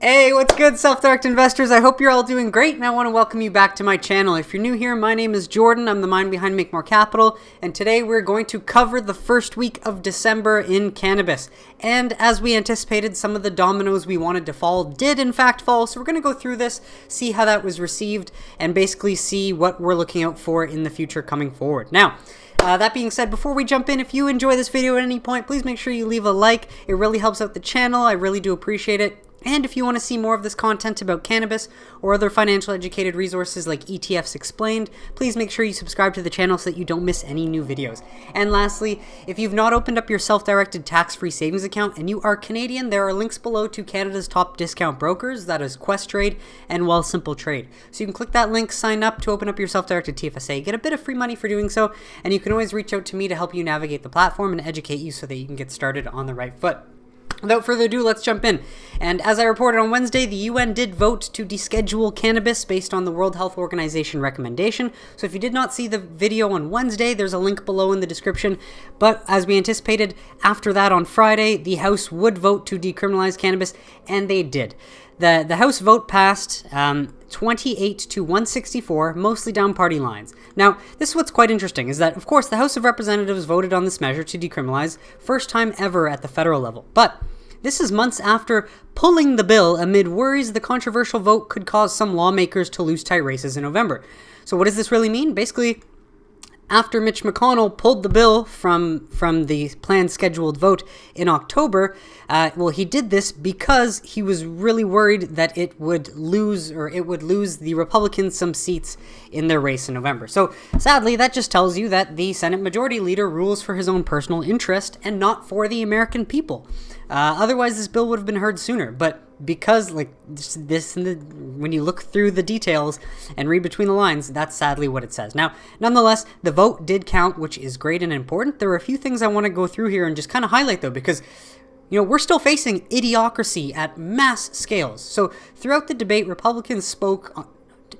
Hey, what's good, self-directed investors? I hope you're all doing great, and I want to welcome you back to my channel. If you're new here, my name is Jordan. I'm the mind behind Make More Capital, and today we're going to cover the first week of December in cannabis. And as we anticipated, some of the dominoes we wanted to fall did in fact fall, so we're going to go through this, see how that was received, and basically see what we're looking out for in the future coming forward. Now, that being said, before we jump in, if you enjoy this video at any point, please make sure you leave a like. It really helps out the channel. I really do appreciate it. And if you want to see more of this content about cannabis or other financial educated resources like ETFs Explained, please make sure you subscribe to the channel so that you don't miss any new videos. And lastly, if you've not opened up your self-directed tax-free savings account and you are Canadian, there are links below to Canada's top discount brokers, that is Questrade and Wealthsimple Trade. So you can click that link, sign up to open up your self-directed TFSA, get a bit of free money for doing so, and you can always reach out to me to help you navigate the platform and educate you so that you can get started on the right foot. Without further ado, let's jump in. And as I reported on Wednesday, the UN did vote to deschedule cannabis based on the World Health Organization recommendation. So if you did not see the video on Wednesday, there's a link below in the description. But as we anticipated, after that on Friday, the House would vote to decriminalize cannabis, and they did. The House vote passed 28 to 164, mostly down party lines. Now, this is what's quite interesting, is that, of course, the House of Representatives voted on this measure to decriminalize, first time ever at the federal level. But this is months after pulling the bill amid worries the controversial vote could cause some lawmakers to lose tight races in November. So what does this really mean? Basically, after Mitch McConnell pulled the bill from the planned scheduled vote in October, he did this because he was really worried that it would lose the Republicans some seats in their race in November. So sadly, that just tells you that the Senate Majority Leader rules for his own personal interest and not for the American people. Otherwise, this bill would have been heard sooner, but because when you look through the details and read between the lines, that's sadly what it says. Now, nonetheless, the vote did count, which is great and important. There are a few things I want to go through here and just kind of highlight, though, because we're still facing idiocracy at mass scales. So throughout the debate, Republicans spoke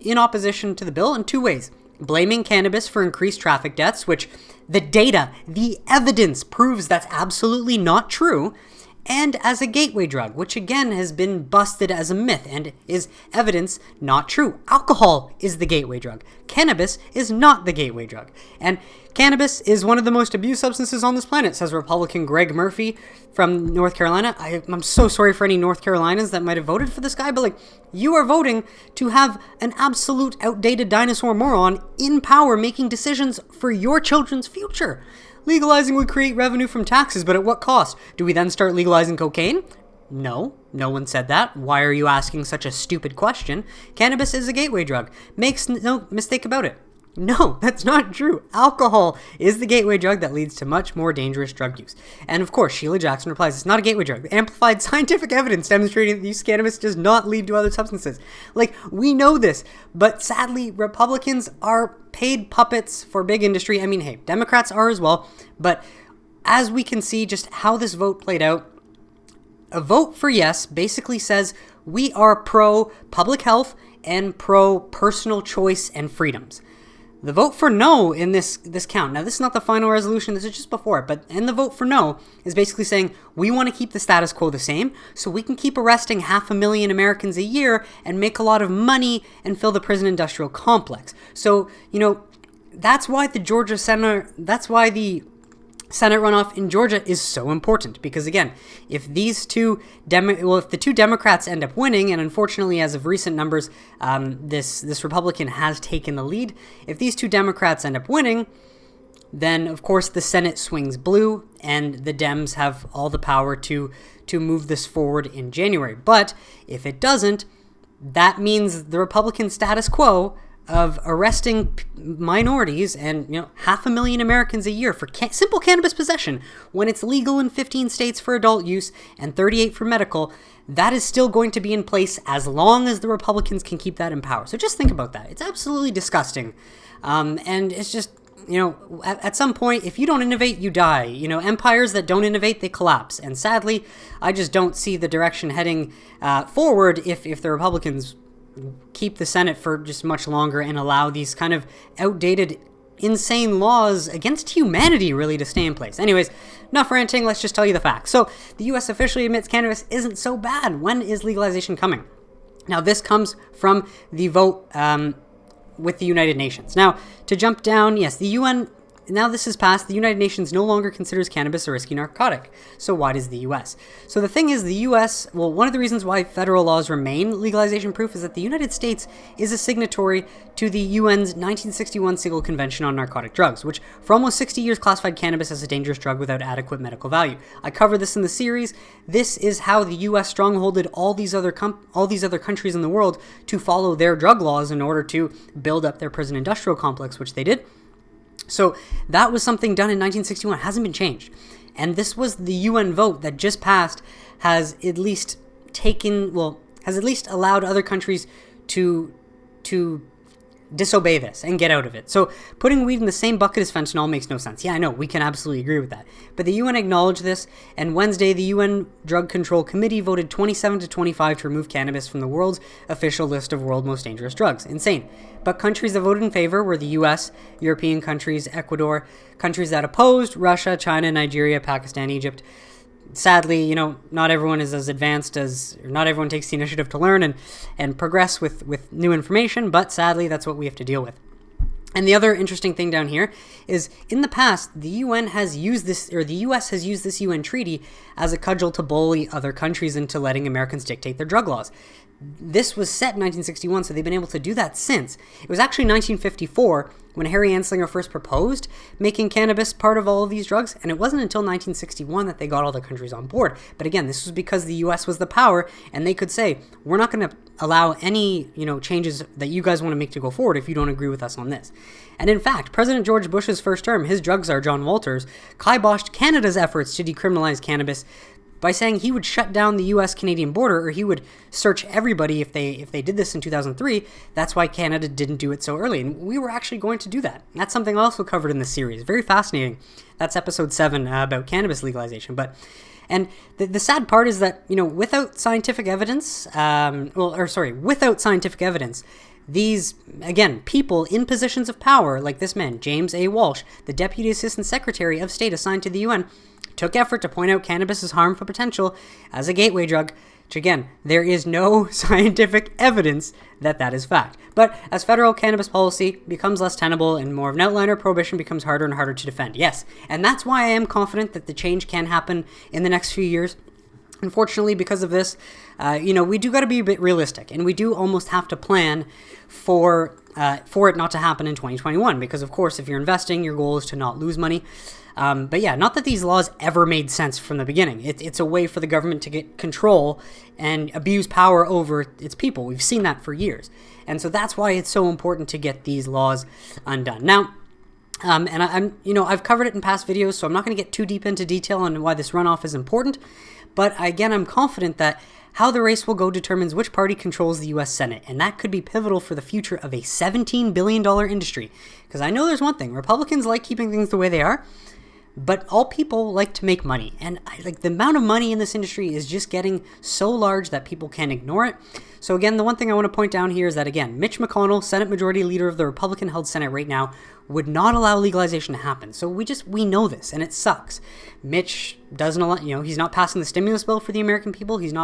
in opposition to the bill in two ways: blaming cannabis for increased traffic deaths, which the data, the evidence proves that's absolutely not true, and as a gateway drug, which again has been busted as a myth and is evidence not true. Alcohol is the gateway drug. Cannabis is not the gateway drug. And cannabis is one of the most abused substances on this planet, says Republican Greg Murphy from North Carolina. I'm so sorry for any North Carolinians that might have voted for this guy, but you are voting to have an absolute outdated dinosaur moron in power making decisions for your children's future. Legalizing would create revenue from taxes, but at what cost? Do we then start legalizing cocaine? No one said that. Why are you asking such a stupid question? Cannabis is a gateway drug. Makes no mistake about it. No, that's not true. Alcohol is the gateway drug that leads to much more dangerous drug use. And of course, Sheila Jackson replies, it's not a gateway drug. Amplified scientific evidence demonstrating that use of cannabis does not lead to other substances. We know this, but sadly, Republicans are paid puppets for big industry. I mean, hey, Democrats are as well. But as we can see just how this vote played out, a vote for yes basically says we are pro-public health and pro-personal choice and freedoms. The vote for no in this count, now this is not the final resolution, this is just before it, but in the vote for no is basically saying we want to keep the status quo the same so we can keep arresting 500,000 Americans a year and make a lot of money and fill the prison industrial complex. So, that's why the Senate runoff in Georgia is so important, because again, if the two Democrats end up winning, and unfortunately as of recent numbers, this Republican has taken the lead. If these two Democrats end up winning, then of course the Senate swings blue, and the Dems have all the power to move this forward in January. But if it doesn't, that means the Republican status quo of arresting minorities and 500,000 Americans a year for simple cannabis possession when it's legal in 15 states for adult use and 38 for medical, that is still going to be in place as long as the Republicans can keep that in power. So just think about that. It's absolutely disgusting. And it's just, at some point, if you don't innovate, you die. Empires that don't innovate, they collapse. And sadly, I just don't see the direction heading forward if the Republicans keep the Senate for just much longer and allow these kind of outdated insane laws against humanity, really, to stay in place. Anyways, enough ranting, let's just tell you the facts. So, the US officially admits cannabis isn't so bad. When is legalization coming? Now, this comes from the vote with the United Nations. Now, to jump down, yes, the UN, now this is passed, the United Nations no longer considers cannabis a risky narcotic. So why does the US? So the thing is, the US, well, one of the reasons why federal laws remain legalization proof is that the United States is a signatory to the UN's 1961 Single Convention on Narcotic Drugs, which for almost 60 years classified cannabis as a dangerous drug without adequate medical value. I covered this in the series. This is how the US strongholded all these other countries in the world to follow their drug laws in order to build up their prison industrial complex, which they did. So that was something done in 1961. It hasn't been changed. And this was the UN vote that just passed, has at least allowed other countries to disobey this and get out of it. So putting weed in the same bucket as fentanyl makes no sense. Yeah, I know, we can absolutely agree with that. But the UN acknowledged this, and Wednesday, the UN Drug Control Committee voted 27 to 25 to remove cannabis from the world's official list of world's most dangerous drugs. Insane. But countries that voted in favor were the US, European countries, Ecuador, countries that opposed, Russia, China, Nigeria, Pakistan, Egypt. Sadly, not everyone is as advanced not everyone takes the initiative to learn and progress with new information, but sadly, that's what we have to deal with. And the other interesting thing down here is, in the past, the US has used this UN treaty as a cudgel to bully other countries into letting Americans dictate their drug laws. This was set in 1961, so they've been able to do that since. It was actually 1954 when Harry Anslinger first proposed making cannabis part of all of these drugs, and it wasn't until 1961 that they got all the countries on board. But again, this was because the US was the power, and they could say, we're not going to allow any, changes that you guys want to make to go forward if you don't agree with us on this. And in fact, President George Bush's first term, his drug czar, John Walters, kiboshed Canada's efforts to decriminalize cannabis by saying he would shut down the US-Canadian border, or he would search everybody if they did this in 2003. That's why Canada didn't do it so early, and we were actually going to do that. That's something also covered in this series. Very fascinating. That's episode 7 about cannabis legalization. And the sad part is that, without scientific evidence, these, again, people in positions of power, like this man, James A. Walsh, the Deputy Assistant Secretary of State assigned to the UN, took effort to point out cannabis's harmful potential as a gateway drug, which again, there is no scientific evidence that is fact. But as federal cannabis policy becomes less tenable and more of an outliner, prohibition becomes harder and harder to defend. Yes, and that's why I am confident that the change can happen in the next few years. Unfortunately, because of this, we do got to be a bit realistic, and we do almost have to plan for it not to happen in 2021, because of course, if you're investing, your goal is to not lose money. But yeah, not that these laws ever made sense from the beginning. It's a way for the government to get control and abuse power over its people. We've seen that for years. And so that's why it's so important to get these laws undone. Now, I've covered it in past videos, so I'm not going to get too deep into detail on why this runoff is important. But again, I'm confident that how the race will go determines which party controls the U.S. Senate, and that could be pivotal for the future of a $17 billion industry. Because I know there's one thing, Republicans like keeping things the way they are, but all people like to make money, and the amount of money in this industry is just getting so large that people can't ignore it. So again, the one thing I want to point down here is that, again, Mitch McConnell, Senate Majority Leader of the Republican-held Senate right now, would not allow legalization to happen. So we know this, and it sucks. Mitch doesn't allow, he's not passing the stimulus bill for the American people. He's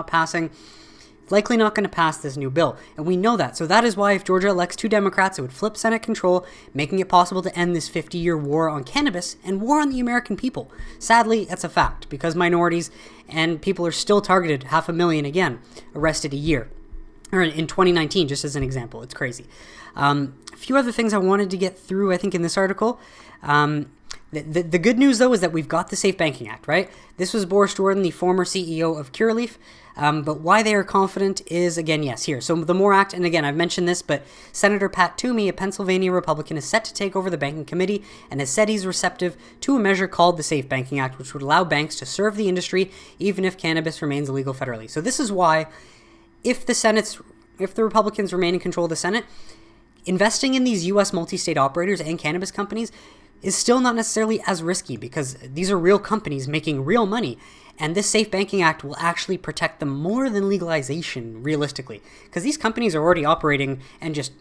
likely not going to pass this new bill, and we know that. So that is why if Georgia elects 2 Democrats, it would flip Senate control, making it possible to end this 50-year war on cannabis and war on the American people. Sadly, that's a fact, because minorities and people are still targeted, 500,000 again, arrested a year. Or in 2019, just as an example. It's crazy. A few other things I wanted to get through, I think, in this article. The good news, though, is that we've got the Safe Banking Act, right? This was Boris Jordan, the former CEO of Curaleaf. But why they are confident is, again, yes, here. So the MORE Act, and again, I've mentioned this, but Senator Pat Toomey, a Pennsylvania Republican, is set to take over the banking committee and has said he's receptive to a measure called the Safe Banking Act, which would allow banks to serve the industry even if cannabis remains illegal federally. So this is why, if the Republicans remain in control of the Senate, investing in these U.S. multi-state operators and cannabis companies is still not necessarily as risky, because these are real companies making real money. And this Safe Banking Act will actually protect them more than legalization, realistically, because these companies are already operating and just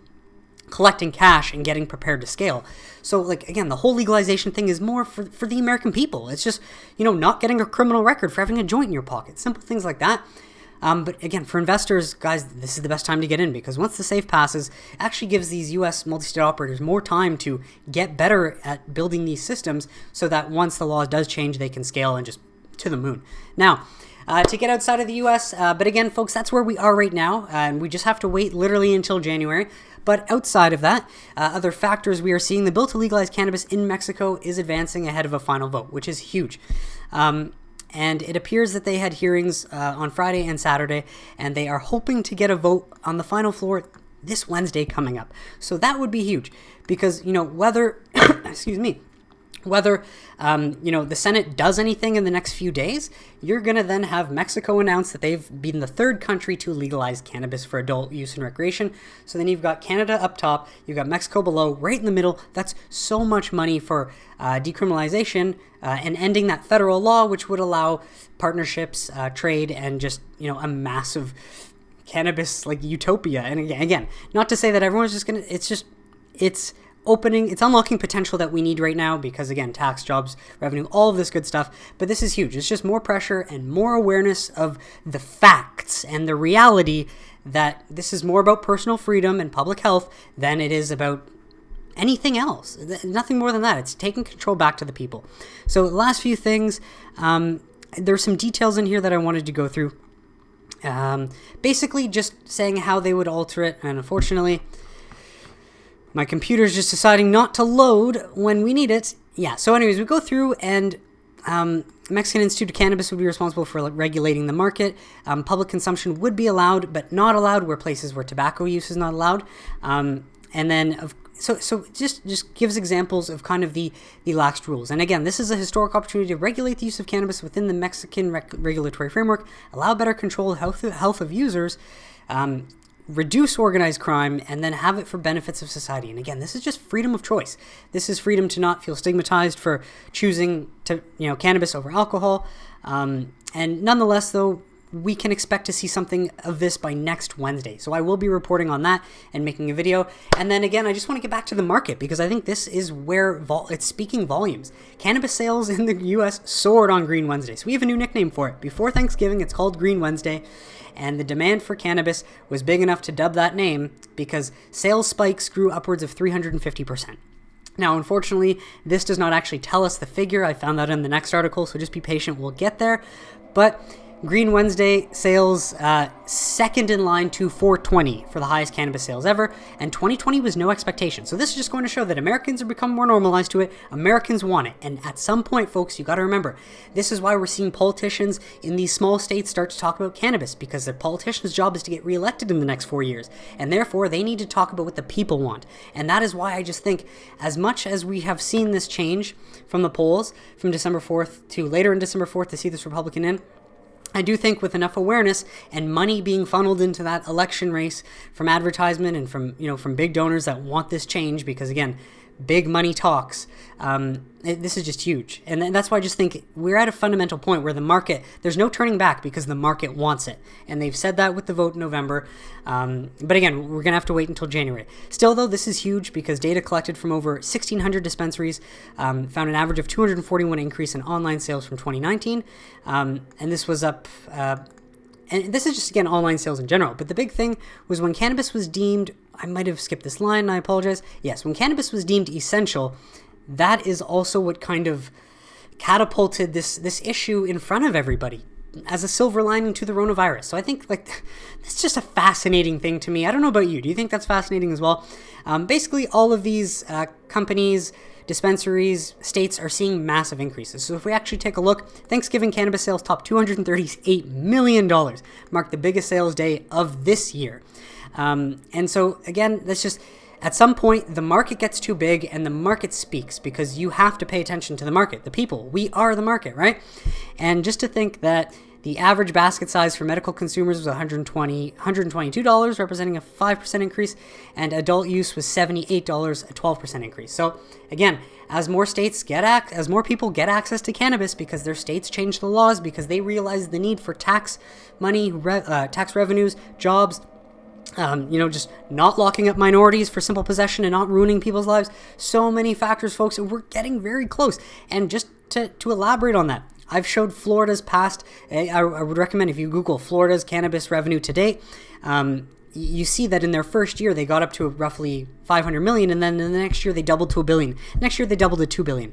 collecting cash and getting prepared to scale. So, like, again, the whole legalization thing is more for the American people. It's just, not getting a criminal record for having a joint in your pocket. Simple things like that. But again, for investors, guys, this is the best time to get in, because once the SAFE passes, it actually gives these U.S. multi-state operators more time to get better at building these systems so that once the law does change, they can scale and just to the moon. Now, to get outside of the U.S., but again, folks, that's where we are right now, and we just have to wait literally until January. But outside of that, other factors we are seeing, the bill to legalize cannabis in Mexico is advancing ahead of a final vote, which is huge. And it appears that they had hearings on Friday and Saturday, and they are hoping to get a vote on the final floor this Wednesday coming up. So that would be huge, because, whether, whether the Senate does anything in the next few days, you're going to then have Mexico announce that they've been the third country to legalize cannabis for adult use and recreation. So then you've got Canada up top, you've got Mexico below, right in the middle. That's so much money for decriminalization and ending that federal law, which would allow partnerships, trade, and just, a massive cannabis like utopia. And again, not to say that everyone's just going to, it's unlocking potential that we need right now, because again, tax, jobs, revenue, all of this good stuff. But this is huge. It's just more pressure and more awareness of the facts and the reality that this is more about personal freedom and public health than it is about anything else. Nothing more than that. It's taking control back to the people. So the last few things, there's some details in here that I wanted to go through. Basically just saying how they would alter it, and unfortunately, my computer's just deciding not to load when we need it. Yeah, so anyways, we go through, and Mexican Institute of Cannabis would be responsible for regulating the market. Public consumption would be allowed, but not allowed where places where tobacco use is not allowed. And then, so just gives examples of kind of the laxed rules. And again, this is a historic opportunity to regulate the use of cannabis within the Mexican regulatory framework, allow better control of health of users, reduce organized crime, and then have it for benefits of society. And again, this is just freedom of choice. This is freedom to not feel stigmatized for choosing to, cannabis over alcohol. And nonetheless, though, we can expect to see something of this by next Wednesday. So I will be reporting on that and making a video. And then again, I just want to get back to the market, because I think this is where it's speaking volumes. Cannabis sales in the US soared on Green Wednesday. So we have a new nickname for it. Before Thanksgiving, it's called Green Wednesday. And the demand for cannabis was big enough to dub that name, because sales spikes grew upwards of 350%. Now, unfortunately, this does not actually tell us the figure. I found that in the next article, so just be patient. We'll get there. But Green Wednesday sales second in line to 420 for the highest cannabis sales ever, and 2020 was no expectation. So this is just going to show that Americans are becoming more normalized to it. Americans want it, and at some point, folks, you got to remember, this is why we're seeing politicians in these small states start to talk about cannabis, because the politician's job is to get reelected in the next 4 years, and therefore they need to talk about what the people want. And that is why I just think, as much as we have seen this change from the polls from December 4th to later in December 4th to see this Republican in, I do think with enough awareness and money being funneled into that election race from advertisement and from big donors that want this change, because again, big money talks, this is just huge. And that's why I just think we're at a fundamental point where the market, there's no turning back, because the market wants it. And they've said that with the vote in November. But again, we're going to have to wait until January. Still, though, this is huge, because data collected from over 1,600 dispensaries found an average of 241 increase in online sales from 2019. And this was up... and this is just, again, online sales in general. But the big thing was when cannabis was deemed... I might have skipped this line, I apologize. Yes, when cannabis was deemed essential, that is also what kind of catapulted this issue in front of everybody as a silver lining to the coronavirus. So I think, that's just a fascinating thing to me. I don't know about you. Do you think that's fascinating as well? Basically, all of these companies, dispensaries, states are seeing massive increases. So if we actually take a look, Thanksgiving cannabis sales topped $238 million, marked the biggest sales day of this year. And so again, that's just, at some point, the market gets too big and the market speaks, because you have to pay attention to the market, the people. We are the market, right? And just to think that the average basket size for medical consumers was $122, representing a 5% increase, and adult use was $78, a 12% increase. So again, as more states as more people get access to cannabis, because their states change the laws, because they realize the need for tax money, tax revenues, jobs, Just not locking up minorities for simple possession and not ruining people's lives. So many factors, folks, and we're getting very close. And just to elaborate on that, I've showed Florida's past. I would recommend if you Google Florida's cannabis revenue to date, you see that in their first year they got up to roughly 500 million, and then in the next year they doubled to $1 billion. Next year they doubled to 2 billion.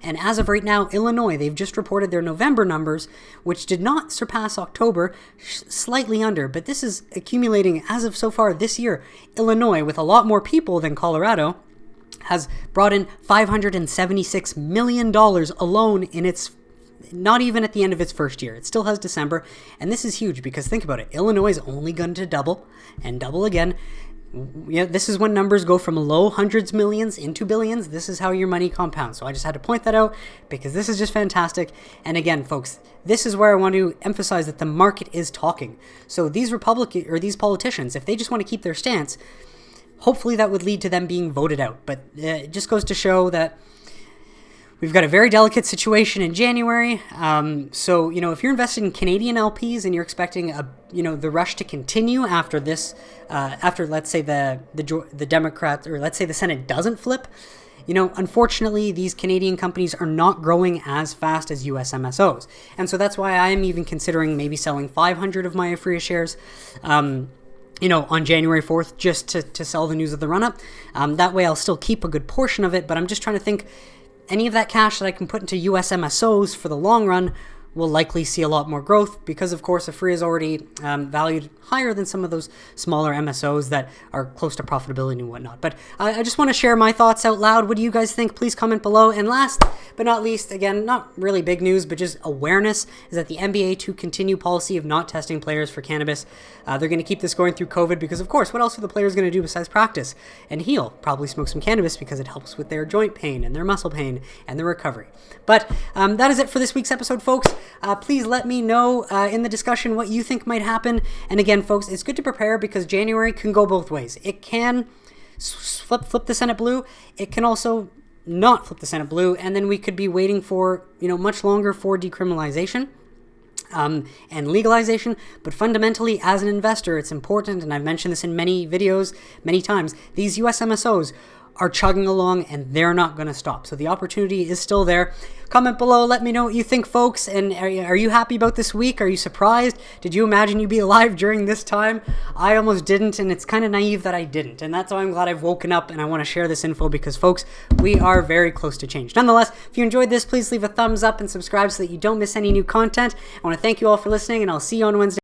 And as of right now, Illinois, they've just reported their November numbers, which did not surpass October, slightly under. But this is accumulating as of so far this year. Illinois, with a lot more people than Colorado, has brought in $576 million alone in its, not even at the end of its first year. It still has December. And this is huge because think about it. Illinois is only going to double and double again. Yeah, this is when numbers go from low hundreds millions into billions. This is how your money compounds. So I just had to point that out because this is just fantastic. And again, folks, this is where I want to emphasize that the market is talking. So these these politicians, if they just want to keep their stance, hopefully that would lead to them being voted out. But it just goes to show that we've got a very delicate situation in January. So, if you're invested in Canadian LPs and you're expecting the rush to continue after this, after let's say the Democrats, or let's say the Senate doesn't flip, unfortunately these Canadian companies are not growing as fast as US MSOs. And so that's why I'm even considering maybe selling 500 of my Afria shares, on January 4th, just to sell the news of the run-up. That way I'll still keep a good portion of it, but I'm just trying to think, any of that cash that I can put into US MSOs for the long run will likely see a lot more growth because, of course, Afria is already valued higher than some of those smaller MSOs that are close to profitability and whatnot. But I just want to share my thoughts out loud. What do you guys think? Please comment below. And last but not least, again, not really big news, but just awareness, is that the NBA to continue policy of not testing players for cannabis. They're going to keep this going through COVID because, of course, what else are the players going to do besides practice and heal? Probably smoke some cannabis because it helps with their joint pain and their muscle pain and their recovery. But that is it for this week's episode, folks. Please let me know in the discussion what you think might happen. And again, folks, it's good to prepare because January can go both ways. It can flip the Senate blue. It can also not flip the Senate blue. And then we could be waiting for, much longer for decriminalization and legalization. But fundamentally, as an investor, it's important, and I've mentioned this in many videos, many times, these US MSOs are chugging along and they're not going to stop. So the opportunity is still there. Comment below. Let me know what you think, folks. And are you happy about this week? Are you surprised? Did you imagine you'd be alive during this time? I almost didn't, and it's kind of naive that I didn't. And that's why I'm glad I've woken up and I want to share this info because, folks, we are very close to change. Nonetheless, if you enjoyed this, please leave a thumbs up and subscribe so that you don't miss any new content. I want to thank you all for listening, and I'll see you on Wednesday.